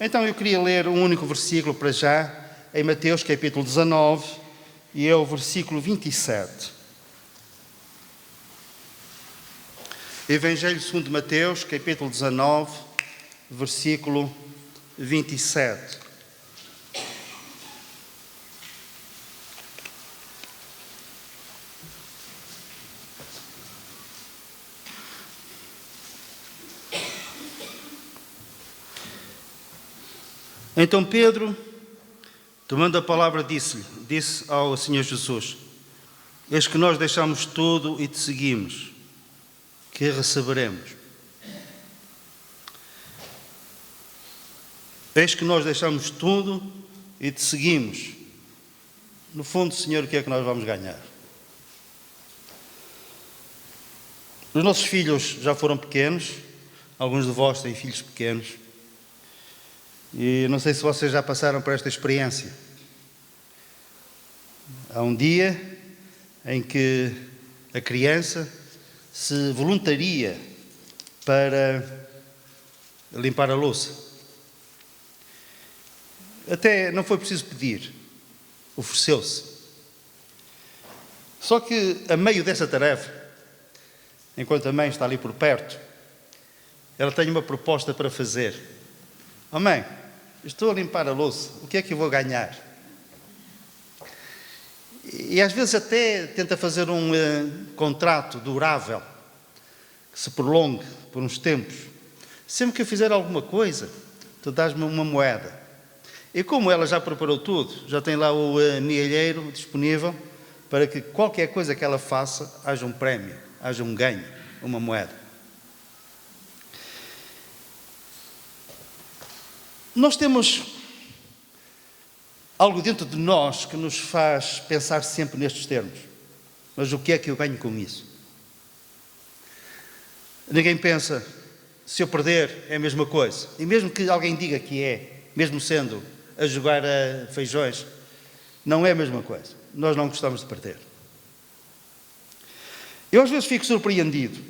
Então eu queria ler um único versículo para já, em Mateus capítulo 19, e é o versículo 27. Evangelho segundo Mateus, capítulo 19, versículo 27. Então Pedro, tomando a palavra, disse ao Senhor Jesus: eis que nós deixamos tudo e te seguimos, que receberemos? Eis que nós deixamos tudo e te seguimos. No fundo, Senhor, o que é que nós vamos ganhar? Os nossos filhos já foram pequenos, alguns de vós têm filhos pequenos, e não sei se vocês já passaram por esta experiência. Há um dia em que a criança se voluntaria para limpar a louça. Até não foi preciso pedir, ofereceu-se. Só que, a meio dessa tarefa, enquanto a mãe está ali por perto, ela tem uma proposta para fazer. Oh mãe, estou a limpar a louça, o que é que eu vou ganhar? E às vezes até tenta fazer um contrato durável, que se prolongue por uns tempos. Sempre que eu fizer alguma coisa, tu dás-me uma moeda. E como ela já preparou tudo, já tem lá o mielheiro disponível, para que qualquer coisa que ela faça, haja um prémio, haja um ganho, uma moeda. Nós temos algo dentro de nós que nos faz pensar sempre nestes termos. Mas o que é que eu ganho com isso? Ninguém pensa, se eu perder é a mesma coisa. E mesmo que alguém diga que é, mesmo sendo a jogar a feijões, não é a mesma coisa. Nós não gostamos de perder. Eu às vezes fico surpreendido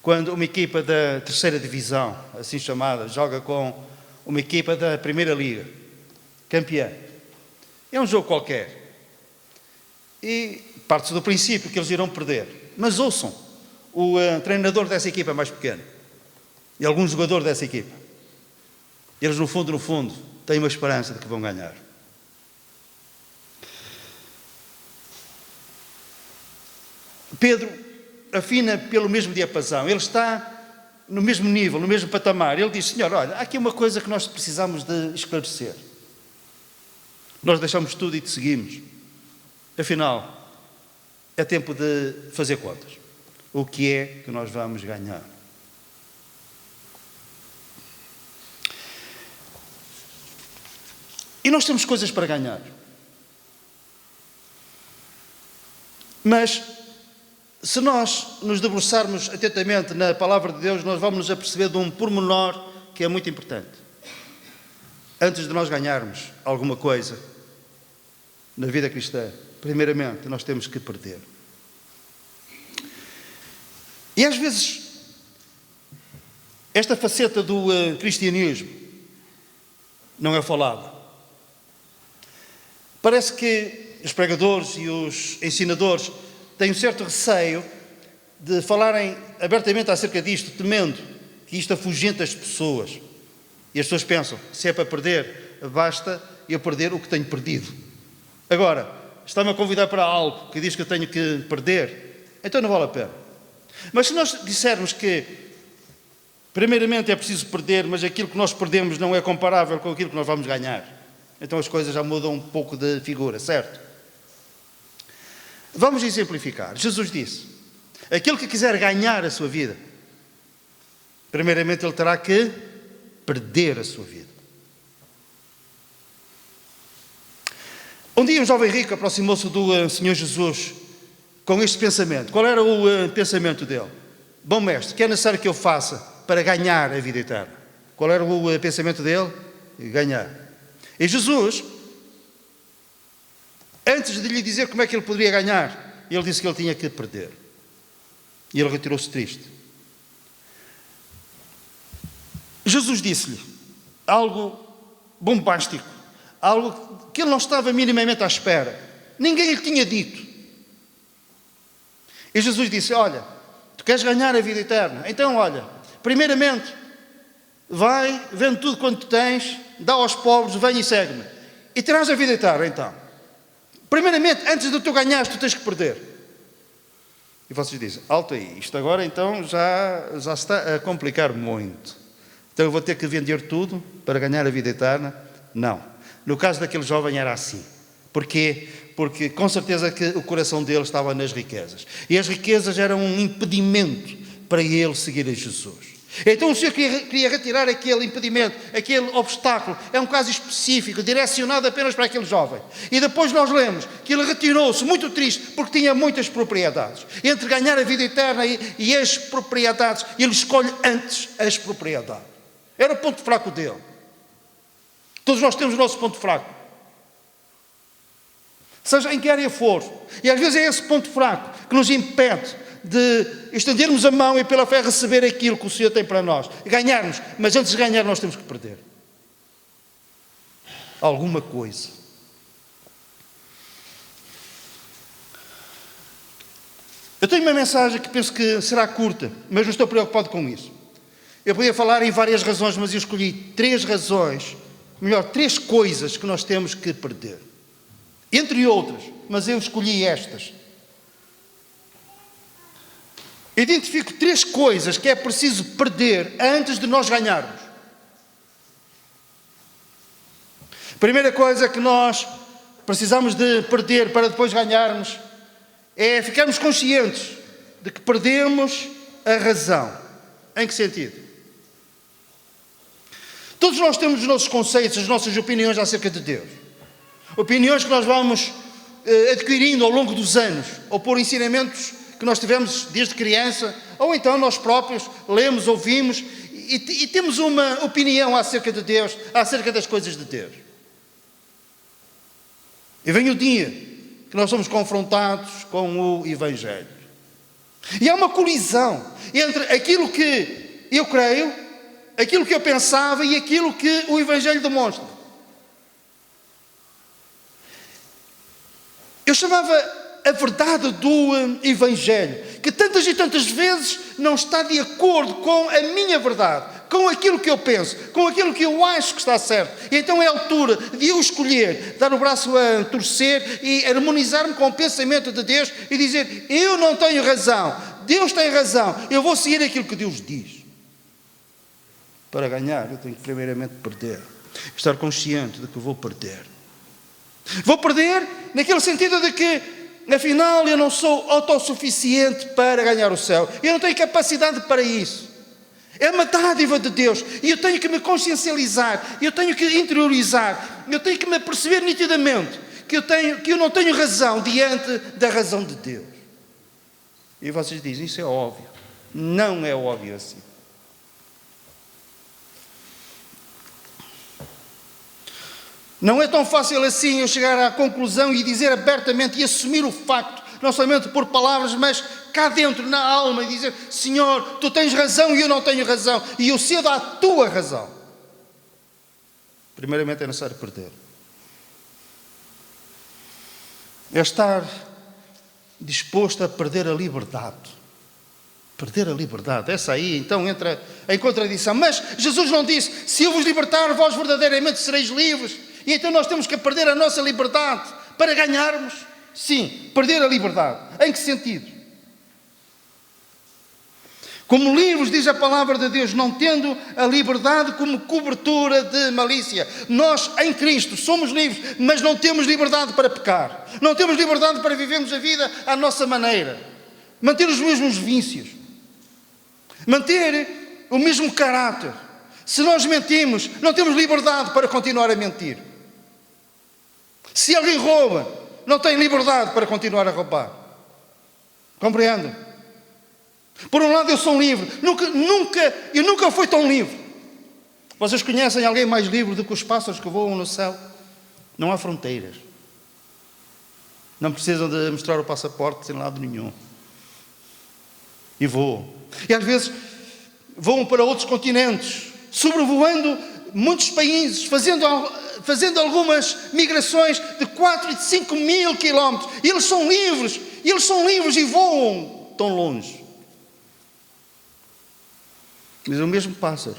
quando uma equipa da terceira divisão, assim chamada, joga com uma equipa da primeira liga, campeã. É um jogo qualquer. E parte-se do princípio que eles irão perder. Mas ouçam, o treinador dessa equipa é mais pequeno. E algum jogador dessa equipa. Eles, no fundo, têm uma esperança de que vão ganhar. Pedro afina pelo mesmo diapasão. Ele está no mesmo nível, no mesmo patamar. Ele diz: Senhor, olha, há aqui uma coisa que nós precisamos de esclarecer. Nós deixamos tudo e te seguimos. Afinal, é tempo de fazer contas. O que é que nós vamos ganhar? E nós temos coisas para ganhar. Mas, se nós nos debruçarmos atentamente na palavra de Deus, nós vamos nos aperceber de um pormenor que é muito importante. Antes de nós ganharmos alguma coisa na vida cristã, primeiramente, nós temos que perder. E às vezes, esta faceta do cristianismo não é falada. Parece que os pregadores e os ensinadores têm um certo receio de falarem abertamente acerca disto, temendo que isto afugente as pessoas. E as pessoas pensam, se é para perder, basta eu perder o que tenho perdido. Agora, está-me a convidar para algo que diz que eu tenho que perder, então não vale a pena. Mas se nós dissermos que, primeiramente, é preciso perder, mas aquilo que nós perdemos não é comparável com aquilo que nós vamos ganhar, então as coisas já mudam um pouco de figura, certo? Vamos exemplificar. Jesus disse: aquele que quiser ganhar a sua vida, primeiramente ele terá que perder a sua vida. Um dia um jovem rico aproximou-se do Senhor Jesus com este pensamento. Qual era o pensamento dele? Bom mestre, o que é necessário que eu faça para ganhar a vida eterna? Qual era o pensamento dele? Ganhar. E Jesus, antes de lhe dizer como é que ele poderia ganhar, ele disse que ele tinha que perder. E ele retirou-se triste. Jesus disse-lhe: algo bombástico, algo que ele não estava minimamente à espera. Ninguém lhe tinha dito. E Jesus disse: olha, tu queres ganhar a vida eterna? Então, olha, primeiramente, vai, vende tudo quanto tens, dá aos pobres, vem e segue-me. E terás a vida eterna, então. Primeiramente, antes de tu ganhares, tu tens que perder. E vocês dizem: alto aí, isto agora então já está a complicar muito. Então eu vou ter que vender tudo para ganhar a vida eterna? Não. No caso daquele jovem era assim. Porquê? Porque com certeza que o coração dele estava nas riquezas. E as riquezas eram um impedimento para ele seguir a Jesus. Então o Senhor queria retirar aquele impedimento, aquele obstáculo. É um caso específico, direcionado apenas para aquele jovem. E depois nós lemos que ele retirou-se muito triste porque tinha muitas propriedades. Entre ganhar a vida eterna e as propriedades, ele escolhe antes as propriedades. Era o ponto fraco dele. Todos nós temos o nosso ponto fraco. Seja em que área for. E às vezes é esse ponto fraco que nos impede de estendermos a mão e pela fé receber aquilo que o Senhor tem para nós. Ganharmos. Mas antes de ganhar nós temos que perder alguma coisa. Eu tenho uma mensagem que penso que será curta, mas não estou preocupado com isso. Eu podia falar em várias razões, mas eu escolhi 3 razões, melhor, 3 coisas que nós temos que perder. Entre outras, mas eu escolhi estas. Identifico 3 coisas que é preciso perder antes de nós ganharmos. Primeira coisa que nós precisamos de perder para depois ganharmos é ficarmos conscientes de que perdemos a razão. Em que sentido? Todos nós temos os nossos conceitos, as nossas opiniões acerca de Deus. Opiniões que nós vamos adquirindo ao longo dos anos, ou por ensinamentos que nós tivemos desde criança, ou então nós próprios lemos, ouvimos e temos uma opinião acerca de Deus, acerca das coisas de Deus. E vem o dia que nós somos confrontados com o Evangelho. E há uma colisão entre aquilo que eu creio, aquilo que eu pensava e aquilo que o Evangelho demonstra. Eu chamava a verdade do Evangelho, que tantas e tantas vezes não está de acordo com a minha verdade, com aquilo que eu penso, com aquilo que eu acho que está certo. E então é a altura de eu escolher, dar o braço a torcer e harmonizar-me com o pensamento de Deus e dizer: eu não tenho razão, Deus tem razão, eu vou seguir aquilo que Deus diz. Para ganhar, eu tenho que primeiramente perder, estar consciente de que vou perder. Vou perder naquele sentido de que, afinal, eu não sou autossuficiente para ganhar o céu. Eu não tenho capacidade para isso. É uma dádiva de Deus. E eu tenho que me consciencializar. Eu tenho que interiorizar. Eu tenho que me perceber nitidamente que eu não tenho razão diante da razão de Deus. E vocês dizem: isso é óbvio. Não é óbvio assim. Não é tão fácil assim eu chegar à conclusão e dizer abertamente e assumir o facto, não somente por palavras, mas cá dentro, na alma, e dizer: Senhor, tu tens razão e eu não tenho razão, e eu cedo à tua razão. Primeiramente é necessário perder. É estar disposto a perder a liberdade. Perder a liberdade, essa aí então entra em contradição. Mas Jesus não disse: se eu vos libertar, vós verdadeiramente sereis livres. E então nós temos que perder a nossa liberdade para ganharmos? Sim, perder a liberdade. Em que sentido? Como livres, diz a palavra de Deus, não tendo a liberdade como cobertura de malícia. Nós, em Cristo, somos livres, mas não temos liberdade para pecar. Não temos liberdade para vivermos a vida à nossa maneira. Manter os mesmos vícios. Manter o mesmo caráter. Se nós mentimos, não temos liberdade para continuar a mentir. Se alguém rouba, não tem liberdade para continuar a roubar. Compreendem? Por um lado eu sou livre. Eu nunca fui tão livre. Vocês conhecem alguém mais livre do que os pássaros que voam no céu? Não há fronteiras. Não precisam de mostrar o passaporte sem lado nenhum. E voam. E às vezes voam para outros continentes, sobrevoando muitos países, fazendo algumas migrações de 4 e de 5 mil quilómetros. E eles são livres e voam tão longe. Mas é o mesmo pássaro.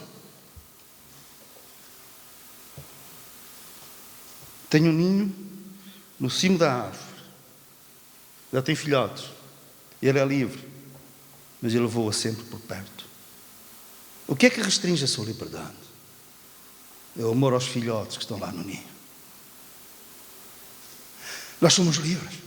Tem um ninho no cimo da árvore. Já tem filhotes. Ele é livre. Mas ele voa sempre por perto. O que é que restringe a sua liberdade? É o amor aos filhotes que estão lá no ninho. Nós somos livres.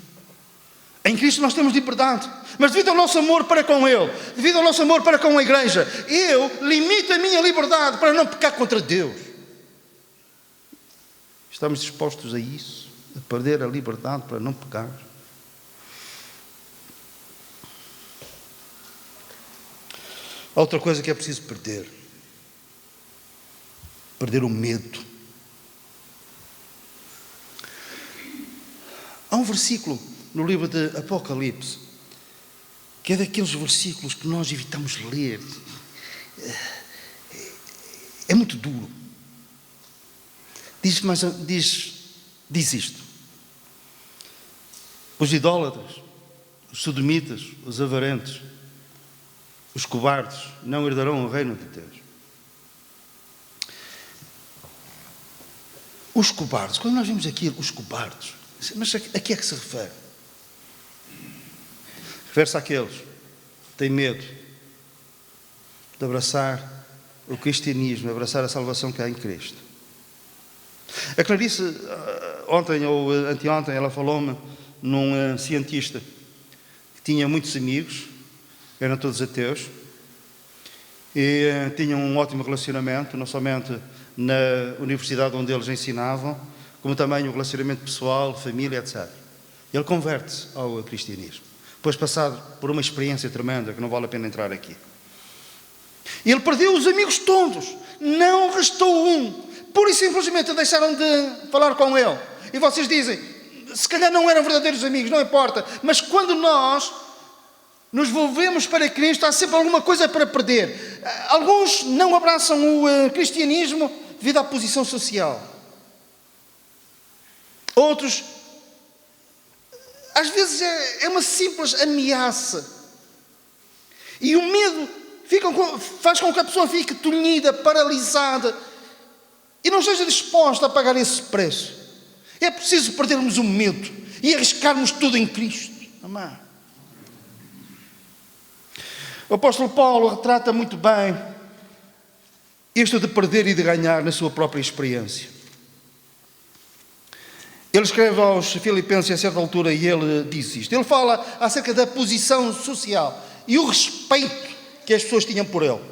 Em Cristo nós temos liberdade. Mas devido ao nosso amor para com Ele, devido ao nosso amor para com a igreja, eu limito a minha liberdade para não pecar contra Deus. Estamos dispostos a isso? A perder a liberdade para não pecar? Há outra coisa que é preciso perder. Perder o medo. Há um versículo no livro de Apocalipse, que é daqueles versículos que nós evitamos ler. É muito duro. Diz isto: os idólatras, os sodomitas, os avarentos, os cobardes não herdarão o reino de Deus. Os cobardes, quando nós vimos aqui os cobardes, mas a que é que se refere? Refere-se àqueles que têm medo de abraçar o cristianismo, abraçar a salvação que há em Cristo. A Clarice, ontem ou anteontem, ela falou-me num cientista que tinha muitos amigos, eram todos ateus, e tinham um ótimo relacionamento, não somente na universidade onde eles ensinavam, como também um relacionamento pessoal, família, etc. Ele converte-se ao cristianismo, depois passado por uma experiência tremenda, que não vale a pena entrar aqui. Ele perdeu os amigos todos, não restou um, pura e simplesmente deixaram de falar com ele. E vocês dizem, se calhar não eram verdadeiros amigos, não importa, mas quando nós nos volvemos para Cristo, há sempre alguma coisa para perder. Alguns não abraçam o cristianismo devido à posição social. Outros, às vezes é uma simples ameaça. E o medo faz com que a pessoa fique tolhida, paralisada, e não esteja disposta a pagar esse preço. É preciso perdermos o medo e arriscarmos tudo em Cristo. Amém. O apóstolo Paulo retrata muito bem isto de perder e de ganhar na sua própria experiência. Ele escreve aos Filipenses a certa altura e ele diz isto. Ele fala acerca da posição social e o respeito que as pessoas tinham por ele.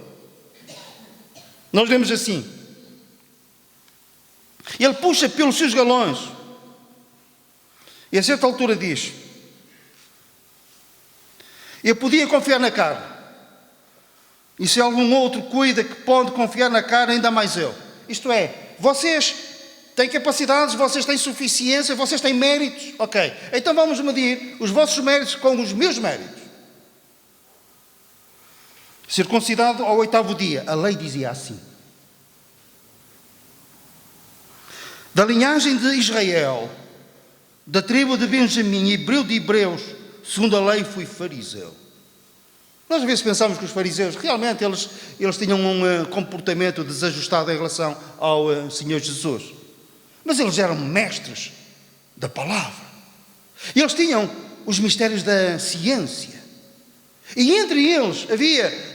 Nós lemos assim. Ele puxa pelos seus galões e a certa altura diz: eu podia confiar na carne, e se algum outro cuida que pode confiar na carne, ainda mais eu. Isto é, vocês têm capacidades, vocês têm suficiência, vocês têm méritos. Ok, então vamos medir os vossos méritos com os meus méritos. Circuncidado ao 8º dia, a lei dizia assim. Da linhagem de Israel, da tribo de Benjamim, hebreu de hebreus, segundo a lei fui fariseu. Nós às vezes pensamos que os fariseus, realmente, eles tinham um comportamento desajustado em relação ao Senhor Jesus. Mas eles eram mestres da palavra. E eles tinham os mistérios da ciência. E entre eles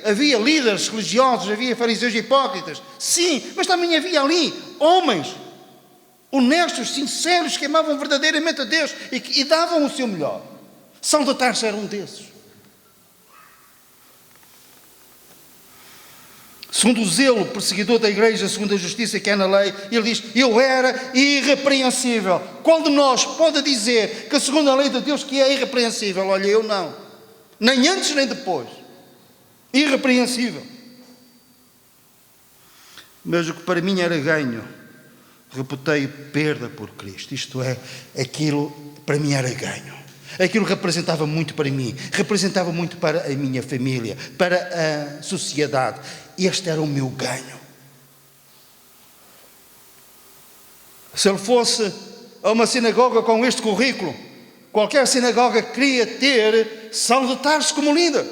havia líderes religiosos, havia fariseus hipócritas. Sim, mas também havia ali homens honestos, sinceros, que amavam verdadeiramente a Deus e davam o seu melhor. Saulo de Tarso era um desses. Segundo o zelo perseguidor da igreja, segundo a justiça que é na lei, ele diz, eu era irrepreensível. Qual de nós pode dizer que segundo a lei de Deus que é irrepreensível? Olha, eu não. Nem antes nem depois. Irrepreensível. Mas o que para mim era ganho, reputei perda por Cristo. Isto é, aquilo para mim era ganho. Aquilo representava muito para mim, representava muito para a minha família, para a sociedade. Este era o meu ganho. Se ele fosse a uma sinagoga com este currículo, qualquer sinagoga queria ter Saulo de Tarso como líder.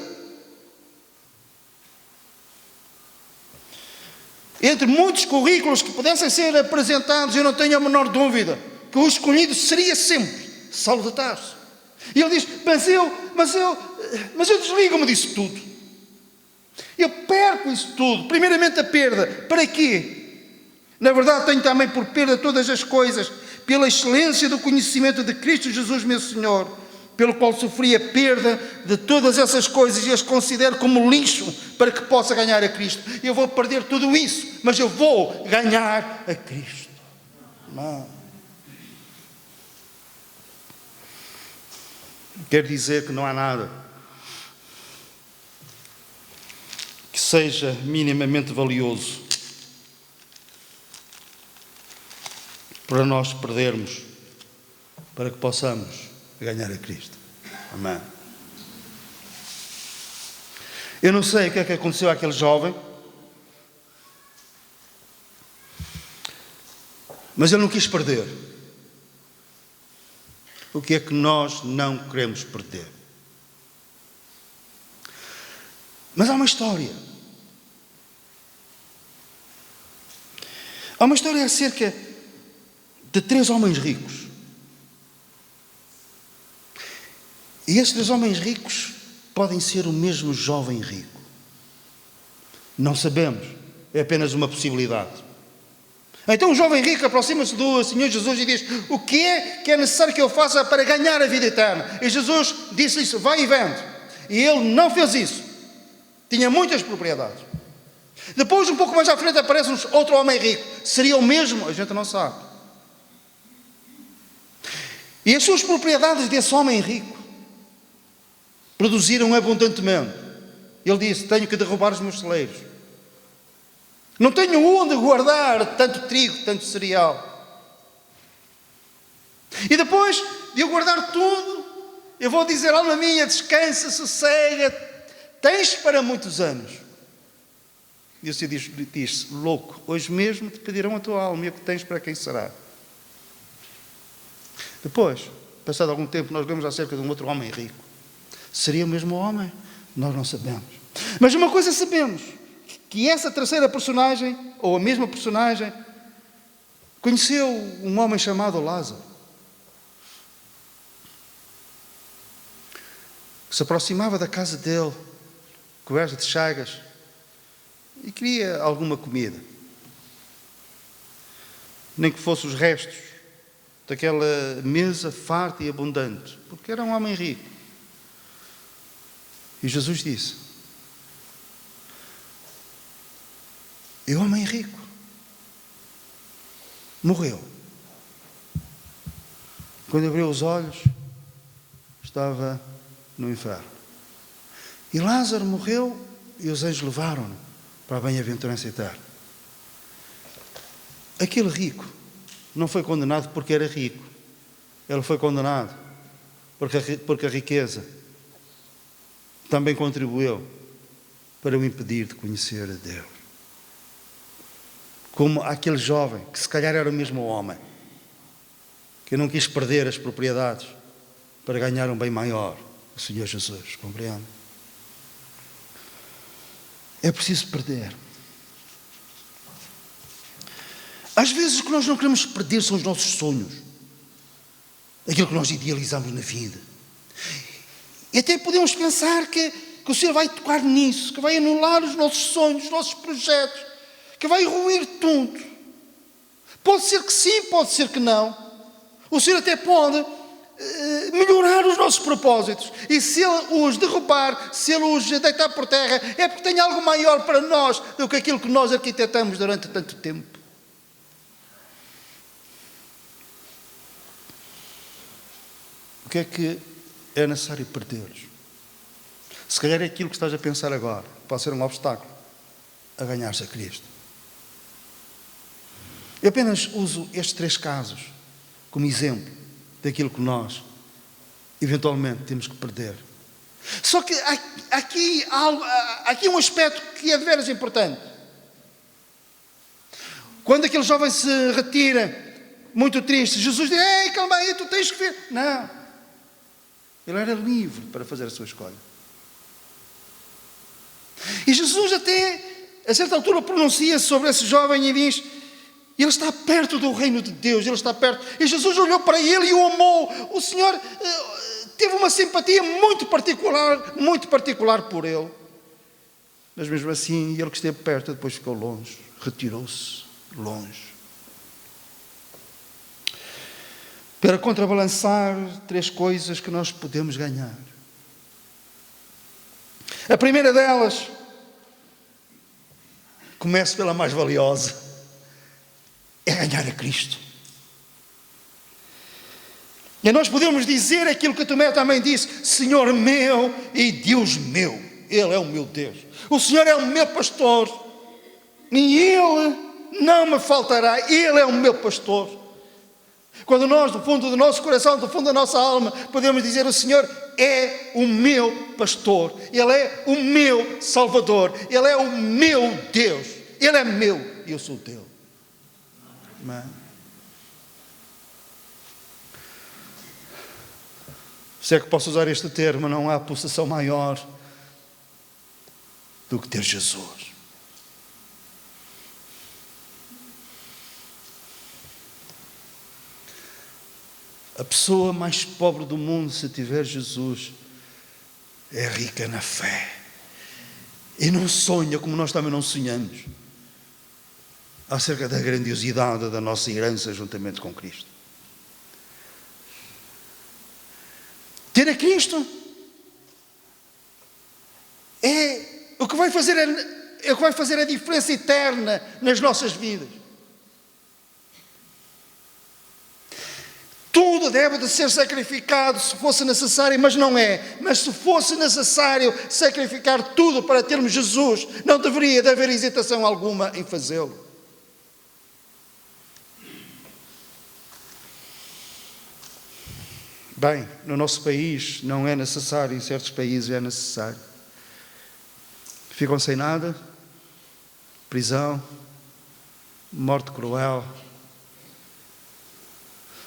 Entre muitos currículos que pudessem ser apresentados, eu não tenho a menor dúvida que o escolhido seria sempre Saulo de Tarso. E ele diz, mas eu desligo-me disso tudo. Eu perco isso tudo. Primeiramente a perda. Para quê? Na verdade tenho também por perda todas as coisas, pela excelência do conhecimento de Cristo Jesus, meu Senhor, pelo qual sofri a perda de todas essas coisas e as considero como lixo para que possa ganhar a Cristo. Eu vou perder tudo isso, mas eu vou ganhar a Cristo. Não. Quer dizer que não há nada que seja minimamente valioso para nós perdermos, para que possamos ganhar a Cristo. Amém. Eu não sei o que é que aconteceu àquele jovem, mas ele não quis perder. O que é que nós não queremos perder? Mas há uma história. Há uma história acerca de 3 homens ricos. E esses 3 homens ricos podem ser o mesmo jovem rico. Não sabemos. É apenas uma possibilidade. Então o jovem rico aproxima-se do Senhor Jesus e diz, o que é necessário que eu faça para ganhar a vida eterna? E Jesus disse isso, vai e vende. E ele não fez isso. Tinha muitas propriedades. Depois, um pouco mais à frente, aparece outro homem rico. Seria o mesmo? A gente não sabe. E as suas propriedades desse homem rico produziram abundantemente. Ele disse, tenho que derrubar os meus celeiros. Não tenho onde guardar tanto trigo, tanto cereal. E depois de eu guardar tudo, eu vou dizer, alma minha, descansa, sossega, tens para muitos anos. E o Senhor diz, louco, hoje mesmo te pedirão a tua alma e o que tens para quem será. Depois, passado algum tempo, nós lemos acerca de um outro homem rico. Seria o mesmo homem? Nós não sabemos. Mas uma coisa sabemos, que essa terceira personagem, ou a mesma personagem, conheceu um homem chamado Lázaro. Se aproximava da casa dele, coberto de chagas, e queria alguma comida. Nem que fosse os restos daquela mesa farta e abundante, porque era um homem rico. E Jesus disse, e o homem rico morreu. Quando abriu os olhos, estava no inferno. E Lázaro morreu e os anjos levaram-no para a bem-aventurança eterna. Aquele rico não foi condenado porque era rico. Ele foi condenado porque a riqueza também contribuiu para o impedir de conhecer a Deus. Como aquele jovem, que se calhar era o mesmo homem, que não quis perder as propriedades para ganhar um bem maior, o Senhor Jesus, compreende? É preciso perder. Às vezes o que nós não queremos perder são os nossos sonhos, aquilo que nós idealizamos na vida. E até podemos pensar que o Senhor vai tocar nisso, que vai anular os nossos sonhos, os nossos projetos, que vai ruir tudo. Pode ser que sim, pode ser que não. O Senhor até pode melhorar os nossos propósitos. E se Ele os derrubar, se Ele os deitar por terra, é porque tem algo maior para nós do que aquilo que nós arquitetamos durante tanto tempo. O que é necessário perder? Se calhar é aquilo que estás a pensar agora, pode ser um obstáculo a ganhar-se a Cristo. Eu apenas uso estes 3 casos como exemplo daquilo que nós eventualmente temos que perder. Só que há aqui um aspecto que é de veras importante. Quando aquele jovem se retira muito triste. Jesus diz: ei, calma aí, tu tens que ver. Não. Ele era livre para fazer a sua escolha. E Jesus até, a certa altura, pronuncia-se sobre esse jovem e diz: ele está perto do reino de Deus, ele está perto. E Jesus olhou para ele e o amou. O Senhor teve uma simpatia muito particular por ele. Mas mesmo assim, ele que esteve perto, depois ficou longe, retirou-se longe. Para contrabalançar 3 coisas que nós podemos ganhar. A primeira delas, começo pela mais valiosa, é ganhar a Cristo. E nós podemos dizer aquilo que Tomé também disse: Senhor meu e Deus meu. Ele é o meu Deus. O Senhor é o meu pastor e Ele não me faltará. Ele é o meu pastor. Quando nós, do fundo do nosso coração, do fundo da nossa alma, podemos dizer: o Senhor é o meu pastor, Ele é o meu Salvador, Ele é o meu Deus, Ele é meu e eu sou dele. Amém? Se é que posso usar este termo, não há possessão maior do que ter Jesus. A pessoa mais pobre do mundo, se tiver Jesus, é rica na fé. E não sonha como nós também não sonhamos acerca da grandiosidade da nossa herança juntamente com Cristo. Ter a Cristo é o que vai fazer a diferença eterna nas nossas vidas. Tudo deve de ser sacrificado se fosse necessário, mas não é. Mas se fosse necessário sacrificar tudo para termos Jesus, não deveria de haver hesitação alguma em fazê-lo. Bem, no nosso país não é necessário, em certos países é necessário. Ficam sem nada, prisão, morte cruel.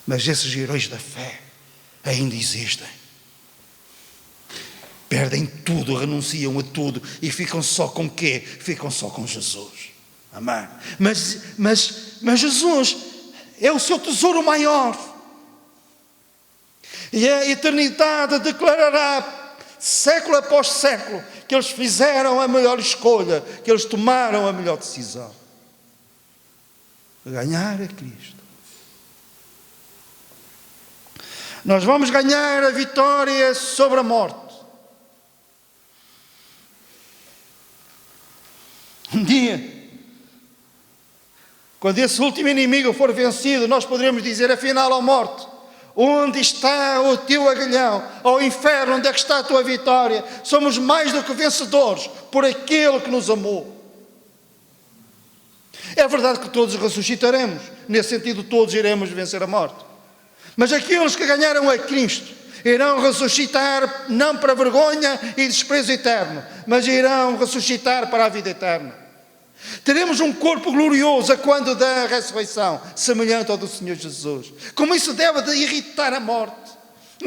Mas esses heróis da fé ainda existem. Perdem tudo, renunciam a tudo e ficam só com quê? Ficam só com Jesus. Amém? Mas Jesus é o seu tesouro maior. E a eternidade declarará, século após século, que eles fizeram a melhor escolha, que eles tomaram a melhor decisão. Ganhar a Cristo. Nós vamos ganhar a vitória sobre a morte. Um dia, quando esse último inimigo for vencido, nós poderemos dizer, afinal, ó morte, onde está o teu aguilhão? Ó inferno, onde é que está a tua vitória? Somos mais do que vencedores por aquele que nos amou. É verdade que todos ressuscitaremos. Nesse sentido, todos iremos vencer a morte. Mas aqueles que ganharam a Cristo irão ressuscitar não para vergonha e desprezo eterno, mas irão ressuscitar para a vida eterna. Teremos um corpo glorioso a quando da ressurreição, semelhante ao do Senhor Jesus. Como isso deve de irritar a morte,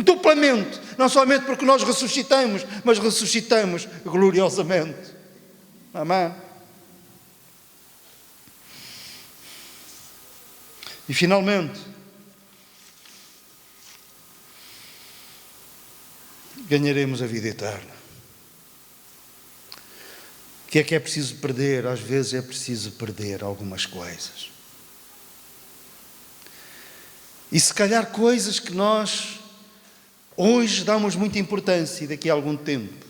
duplamente, não somente porque nós ressuscitamos, mas ressuscitamos gloriosamente. Amém? E finalmente, ganharemos a vida eterna. O que é preciso perder? Às vezes é preciso perder algumas coisas. E se calhar coisas que nós hoje damos muita importância e daqui a algum tempo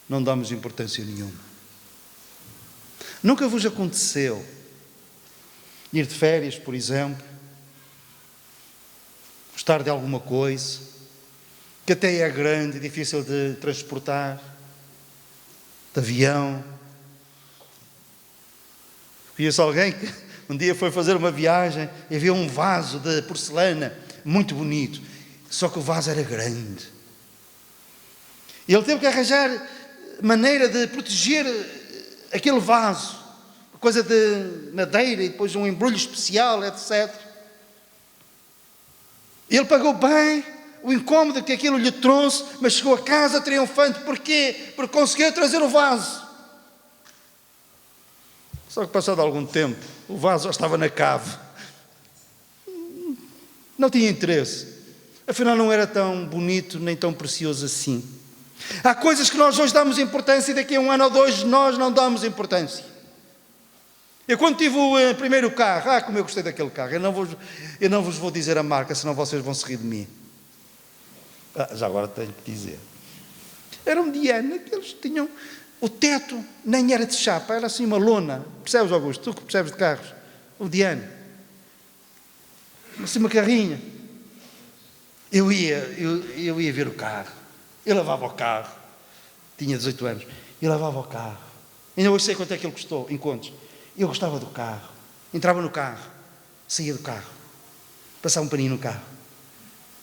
não damos importância nenhuma. Nunca vos aconteceu ir de férias, por exemplo, gostar de alguma coisa que até é grande e difícil de transportar, de avião? Conheço alguém que um dia foi fazer uma viagem e viu um vaso de porcelana muito bonito, só que o vaso era grande. E ele teve que arranjar maneira de proteger aquele vaso, coisa de madeira e depois um embrulho especial, etc. Ele pagou bem o incómodo que aquilo lhe trouxe, mas chegou a casa triunfante. Porquê? Porque conseguiu trazer o vaso. Só que passado algum tempo, o vaso já estava na cave. Não tinha interesse. Afinal, não era tão bonito nem tão precioso assim. Há coisas que nós hoje damos importância e daqui a um ano ou dois nós não damos importância. Eu quando tive o primeiro carro, como eu gostei daquele carro, eu não vos vou dizer a marca, senão vocês vão se rir de mim. Já agora tenho que dizer. Era um Diana, que eles tinham, o teto nem era de chapa, era assim uma lona. Percebes, Augusto? Tu que percebes de carros. O Diana. Assim uma carrinha. Eu ia ver o carro. Eu lavava o carro. Tinha 18 anos. Eu lavava o carro. Ainda hoje sei quanto é que ele custou, em contos. Eu gostava do carro. Entrava no carro. Saía do carro. Passava um paninho no carro.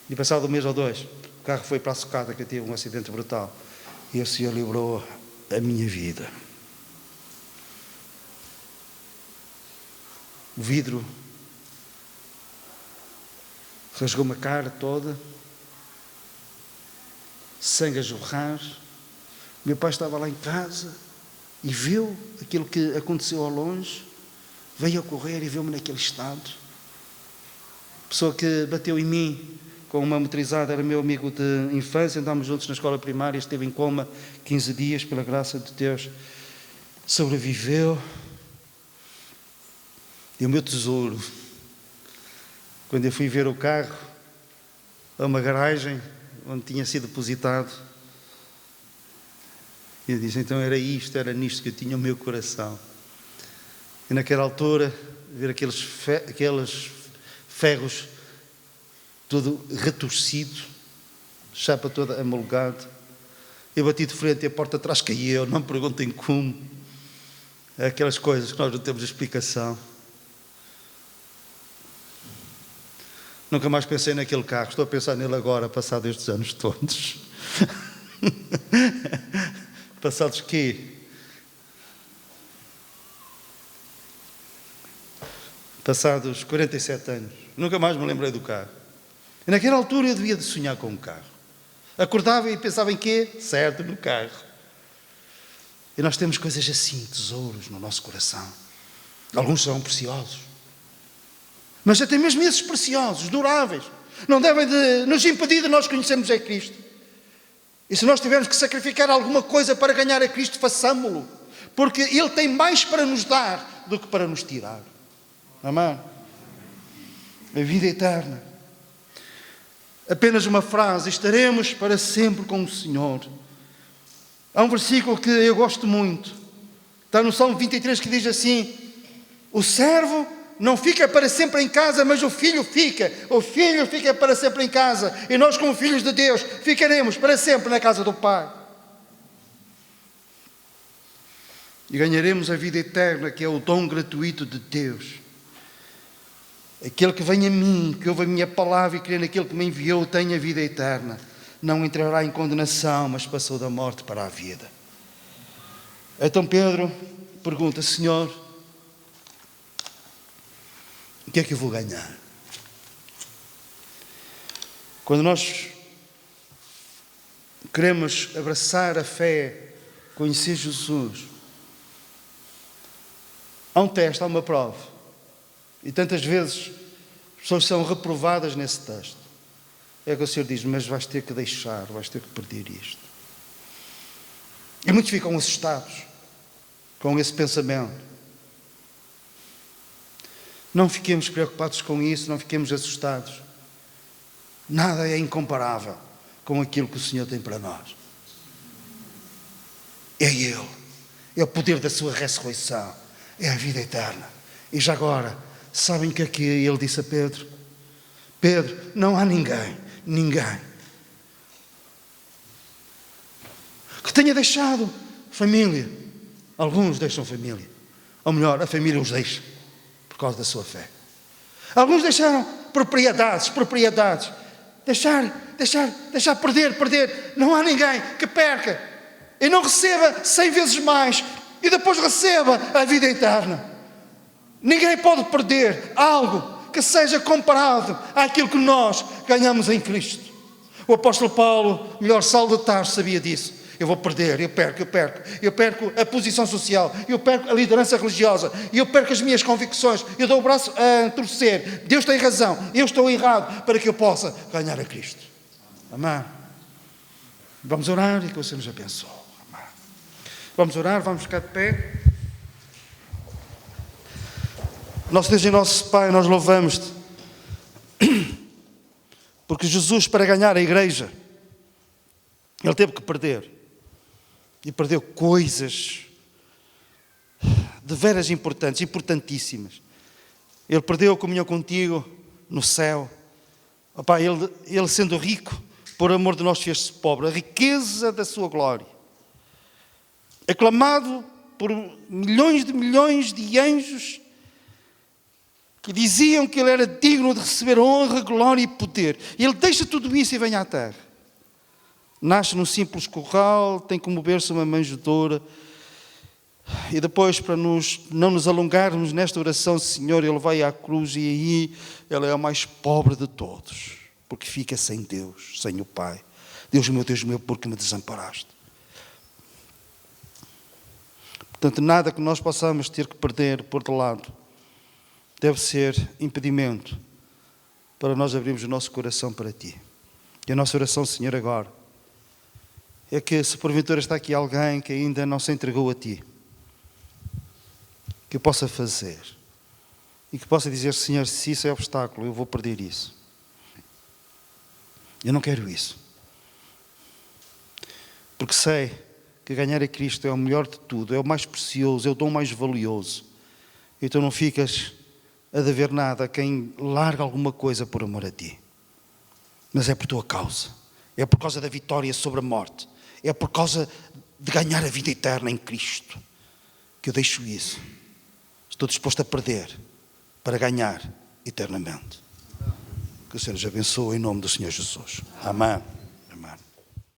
E passado um mês ou dois, o carro foi para a socada, que eu tive um acidente brutal. E o Senhor livrou a minha vida. O vidro rasgou-me a cara toda, sangue a jorrar. Meu pai estava lá em casa e viu aquilo que aconteceu ao longe, veio a correr e viu-me naquele estado. A pessoa que bateu em mim com uma motorizada era meu amigo de infância, andámos juntos na escola primária, esteve em coma 15 dias, pela graça de Deus, sobreviveu. E o meu tesouro, quando eu fui ver o carro a uma garagem onde tinha sido depositado, eu disse, então era nisto que eu tinha o meu coração. E naquela altura, ver aqueles ferros todo retorcido, chapa toda amolgada, eu bati de frente e a porta atrás caiu, não me perguntem como. Aquelas coisas que nós não temos explicação. Nunca mais pensei naquele carro, estou a pensar nele agora, passados estes anos todos. Passados quê? Passados 47 anos. Nunca mais me lembrei do carro. E naquela altura eu devia de sonhar com um carro. Acordava e pensava em quê? Certo, no carro. E nós temos coisas assim, tesouros no nosso coração. Alguns são preciosos. Mas até mesmo esses preciosos, duráveis, não devem de nos impedir de nós conhecermos a Cristo. E se nós tivermos que sacrificar alguma coisa para ganhar a Cristo, façamo-lo. Porque Ele tem mais para nos dar do que para nos tirar. Amém? A vida eterna. Apenas uma frase, estaremos para sempre com o Senhor. Há um versículo que eu gosto muito. Está no Salmo 23 que diz assim: o servo não fica para sempre em casa, mas o filho fica. O filho fica para sempre em casa. E nós, como filhos de Deus, ficaremos para sempre na casa do Pai. E ganharemos a vida eterna, que é o dom gratuito de Deus. Aquele que vem a mim, que ouve a minha palavra e crê naquele que me enviou, tem a vida eterna. Não entrará em condenação, mas passou da morte para a vida. Então Pedro pergunta: Senhor, o que é que eu vou ganhar? Quando nós queremos abraçar a fé, conhecer Jesus, há um teste, há uma prova. E tantas vezes as pessoas são reprovadas nesse teste. É que o Senhor diz: mas vais ter que deixar, vais ter que perder isto. E muitos ficam assustados com esse pensamento. Não fiquemos preocupados com isso, não fiquemos assustados. Nada é incomparável com aquilo que o Senhor tem para nós. É Ele, é o poder da sua ressurreição, é a vida eterna. E já agora, sabem o que é que Ele disse a Pedro? Pedro, não há ninguém que tenha deixado família. Alguns deixam família, ou melhor, a família os deixa por causa da sua fé. Alguns deixaram propriedades, deixar perder. Não há ninguém que perca e não receba 100 vezes mais e depois receba a vida eterna. Ninguém pode perder algo que seja comparado àquilo que nós ganhamos em Cristo. O apóstolo Paulo, melhor Saulo de Tarso, sabia disso. Eu vou perder, eu perco a posição social, eu perco a liderança religiosa, eu perco as minhas convicções, eu dou o braço a torcer. Deus tem razão, eu estou errado, para que eu possa ganhar a Cristo. Amém. Vamos orar e que o Senhor nos abençoe. Amém. Vamos orar, vamos ficar de pé. Nosso Deus e nosso Pai, nós louvamos-te, porque Jesus, para ganhar a igreja, Ele teve que perder. E perdeu coisas de veras importantes, importantíssimas. Ele perdeu a comunhão contigo no céu. Opa, ele sendo rico, por amor de nós fez-se pobre. A riqueza da sua glória. Aclamado por milhões de anjos que diziam que ele era digno de receber honra, glória e poder. E ele deixa tudo isso e vem à terra. Nasce num simples curral, tem como berço uma manjedoura. E depois, para não nos alongarmos nesta oração, Senhor, Ele vai à cruz e aí Ele é o mais pobre de todos. Porque fica sem Deus, sem o Pai. Deus meu, porque me desamparaste? Portanto, nada que nós possamos ter que perder por de lado deve ser impedimento para nós abrirmos o nosso coração para Ti. E a nossa oração, Senhor, agora é que, se porventura está aqui alguém que ainda não se entregou a Ti, que eu possa fazer e que possa dizer: Senhor, se isso é obstáculo, eu vou perder isso. Eu não quero isso. Porque sei que ganhar a Cristo é o melhor de tudo, é o mais precioso, é o dom mais valioso. Então não ficas a dever nada a quem larga alguma coisa por amor a Ti. Mas é por Tua causa. É por causa da vitória sobre a morte. É por causa de ganhar a vida eterna em Cristo que eu deixo isso. Estou disposto a perder para ganhar eternamente. Que o Senhor nos abençoe em nome do Senhor Jesus. Amém.